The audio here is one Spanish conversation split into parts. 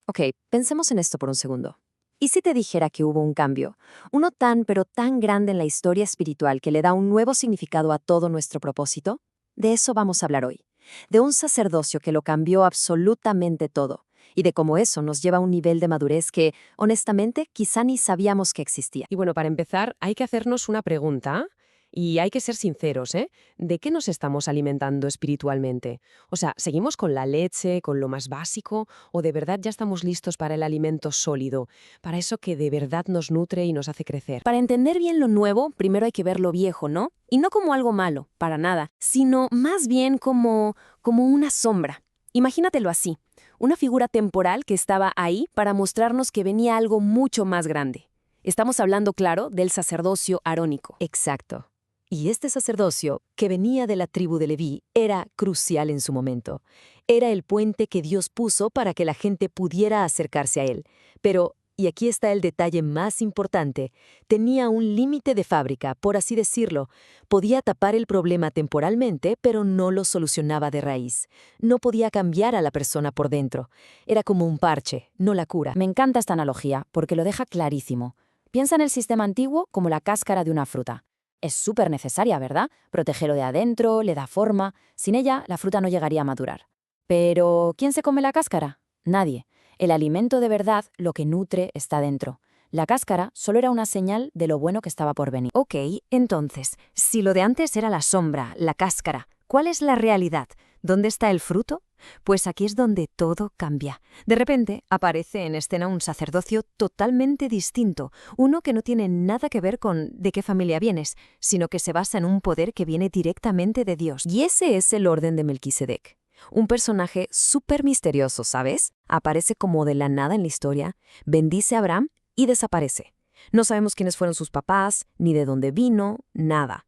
Ok, pensemos en esto por un segundo. ¿Y si te dijera que hubo un cambio? Uno tan, pero tan grande en la historia espiritual que le da un nuevo significado a todo nuestro propósito. De eso vamos a hablar hoy. De un sacerdocio que lo cambió absolutamente todo. Y de cómo eso nos lleva a un nivel de madurez que, honestamente, quizá ni sabíamos que existía. Y bueno, para empezar, hay que hacernos una pregunta y hay que ser sinceros, ¿eh? ¿De qué nos estamos alimentando espiritualmente? O sea, ¿seguimos con la leche, con lo más básico, o de verdad ya estamos listos para el alimento sólido, para eso que de verdad nos nutre y nos hace crecer? Para entender bien lo nuevo, primero hay que ver lo viejo, ¿no? Y no como algo malo, para nada, sino más bien como una sombra. Imagínatelo así, una figura temporal que estaba ahí para mostrarnos que venía algo mucho más grande. Estamos hablando, claro, del sacerdocio arónico. Exacto. Y este sacerdocio, que venía de la tribu de Leví, era crucial en su momento. Era el puente que Dios puso para que la gente pudiera acercarse a él. Pero, y aquí está el detalle más importante, tenía un límite de fábrica, por así decirlo. Podía tapar el problema temporalmente, pero no lo solucionaba de raíz. No podía cambiar a la persona por dentro. Era como un parche, no la cura. Me encanta esta analogía porque lo deja clarísimo. Piensa en el sistema antiguo como la cáscara de una fruta. Es súper necesaria, ¿verdad? Protege lo de adentro, le da forma. Sin ella, la fruta no llegaría a madurar. Pero, ¿quién se come la cáscara? Nadie. El alimento de verdad, lo que nutre, está dentro. La cáscara solo era una señal de lo bueno que estaba por venir. Ok, entonces, si lo de antes era la sombra, la cáscara, ¿cuál es la realidad? ¿Dónde está el fruto? Pues aquí es donde todo cambia. De repente aparece en escena un sacerdocio totalmente distinto, uno que no tiene nada que ver con de qué familia vienes, sino que se basa en un poder que viene directamente de Dios. Y ese es el orden de Melquisedec. Un personaje súper misterioso, ¿sabes? Aparece como de la nada en la historia, bendice a Abraham y desaparece. No sabemos quiénes fueron sus papás, ni de dónde vino, nada.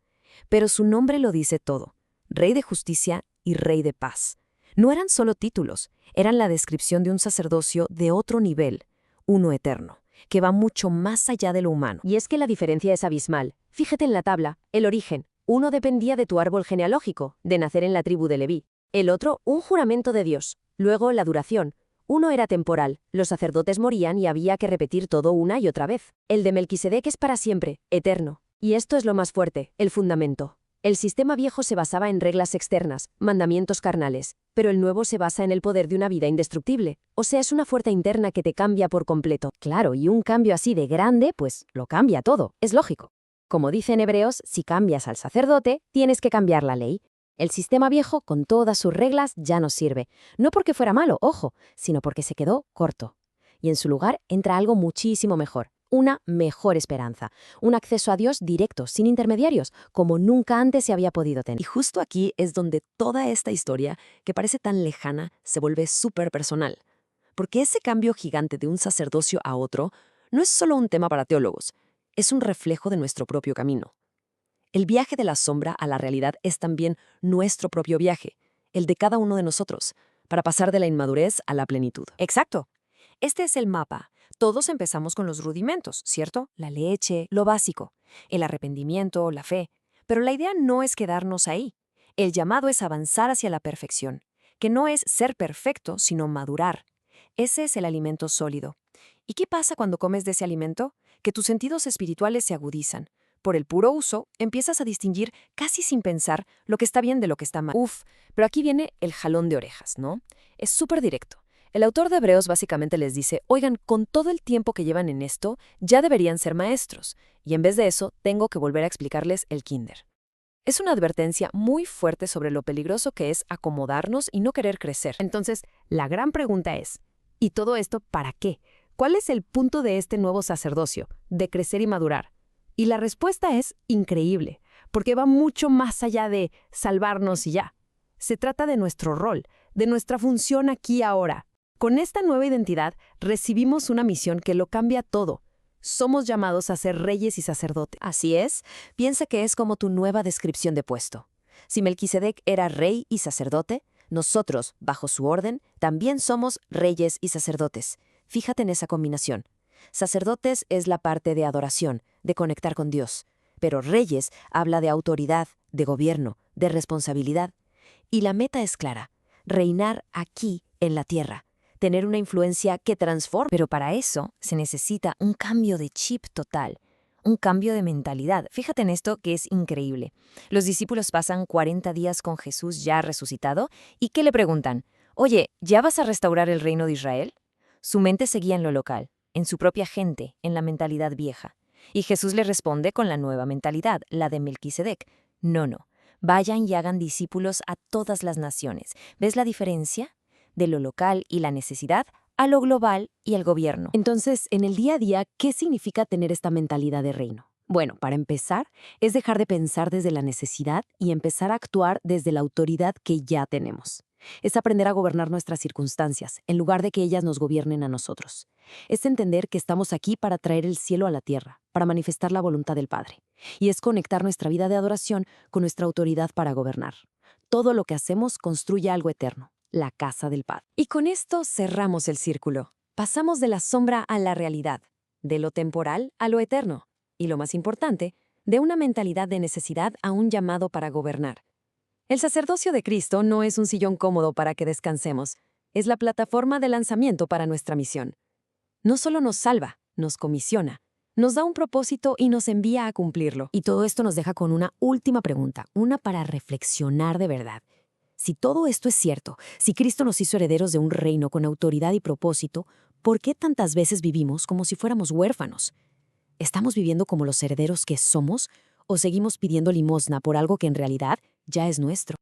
Pero su nombre lo dice todo: Rey de Justicia y Rey de Paz. No eran solo títulos, eran la descripción de un sacerdocio de otro nivel, uno eterno, que va mucho más allá de lo humano. Y es que la diferencia es abismal. Fíjate en la tabla, el origen. Uno dependía de tu árbol genealógico, de nacer en la tribu de Leví. El otro, un juramento de Dios. Luego, la duración. Uno era temporal, los sacerdotes morían y había que repetir todo una y otra vez. El de Melquisedec es para siempre, eterno. Y esto es lo más fuerte, el fundamento. El sistema viejo se basaba en reglas externas, mandamientos carnales, pero el nuevo se basa en el poder de una vida indestructible. O sea, es una fuerza interna que te cambia por completo. Claro, y un cambio así de grande, pues lo cambia todo, es lógico. Como dicen Hebreos, si cambias al sacerdote, tienes que cambiar la ley. El sistema viejo, con todas sus reglas, ya no sirve. No porque fuera malo, ojo, sino porque se quedó corto. Y en su lugar entra algo muchísimo mejor. Una mejor esperanza, un acceso a Dios directo, sin intermediarios, como nunca antes se había podido tener. Y justo aquí es donde toda esta historia, que parece tan lejana, se vuelve súper personal. Porque ese cambio gigante de un sacerdocio a otro no es solo un tema para teólogos, es un reflejo de nuestro propio camino. El viaje de la sombra a la realidad es también nuestro propio viaje, el de cada uno de nosotros, para pasar de la inmadurez a la plenitud. Exacto. Este es el mapa. Todos empezamos con los rudimentos, ¿cierto? La leche, lo básico, el arrepentimiento, la fe. Pero la idea no es quedarnos ahí. El llamado es avanzar hacia la perfección, que no es ser perfecto, sino madurar. Ese es el alimento sólido. ¿Y qué pasa cuando comes de ese alimento? Que tus sentidos espirituales se agudizan. Por el puro uso, empiezas a distinguir, casi sin pensar, lo que está bien de lo que está mal. Pero aquí viene el jalón de orejas, ¿no? Es súper directo. El autor de Hebreos básicamente les dice, oigan, con todo el tiempo que llevan en esto, ya deberían ser maestros. Y en vez de eso, tengo que volver a explicarles el kinder. Es una advertencia muy fuerte sobre lo peligroso que es acomodarnos y no querer crecer. Entonces, la gran pregunta es, ¿y todo esto para qué? ¿Cuál es el punto de este nuevo sacerdocio, de crecer y madurar? Y la respuesta es increíble, porque va mucho más allá de salvarnos y ya. Se trata de nuestro rol, de nuestra función aquí ahora. Con esta nueva identidad recibimos una misión que lo cambia todo. Somos llamados a ser reyes y sacerdotes. Así es, piensa que es como tu nueva descripción de puesto. Si Melquisedec era rey y sacerdote, nosotros, bajo su orden, también somos reyes y sacerdotes. Fíjate en esa combinación. Sacerdotes es la parte de adoración, de conectar con Dios. Pero reyes habla de autoridad, de gobierno, de responsabilidad. Y la meta es clara: reinar aquí, en la tierra. tener una influencia que transforme. Pero para eso se necesita un cambio de chip total, un cambio de mentalidad. Fíjate en esto que es increíble. Los discípulos pasan 40 días con Jesús ya resucitado y ¿qué le preguntan? Oye, ¿ya vas a restaurar el reino de Israel? Su mente seguía en lo local, en su propia gente, en la mentalidad vieja. Y Jesús le responde con la nueva mentalidad, la de Melquisedec. No. Vayan y hagan discípulos a todas las naciones. ¿Ves la diferencia? De lo local y la necesidad a lo global y el gobierno. Entonces, en el día a día, ¿qué significa tener esta mentalidad de reino? Bueno, para empezar, es dejar de pensar desde la necesidad y empezar a actuar desde la autoridad que ya tenemos. Es aprender a gobernar nuestras circunstancias, en lugar de que ellas nos gobiernen a nosotros. Es entender que estamos aquí para traer el cielo a la tierra, para manifestar la voluntad del Padre. Y es conectar nuestra vida de adoración con nuestra autoridad para gobernar. Todo lo que hacemos construye algo eterno, la casa del Padre. Y con esto cerramos el círculo. Pasamos de la sombra a la realidad, de lo temporal a lo eterno. Y lo más importante, de una mentalidad de necesidad a un llamado para gobernar. El sacerdocio de Cristo no es un sillón cómodo para que descansemos, es la plataforma de lanzamiento para nuestra misión. No solo nos salva, nos comisiona, nos da un propósito y nos envía a cumplirlo. Y todo esto nos deja con una última pregunta, una para reflexionar de verdad. Si todo esto es cierto, si Cristo nos hizo herederos de un reino con autoridad y propósito, ¿por qué tantas veces vivimos como si fuéramos huérfanos? ¿Estamos viviendo como los herederos que somos o seguimos pidiendo limosna por algo que en realidad ya es nuestro?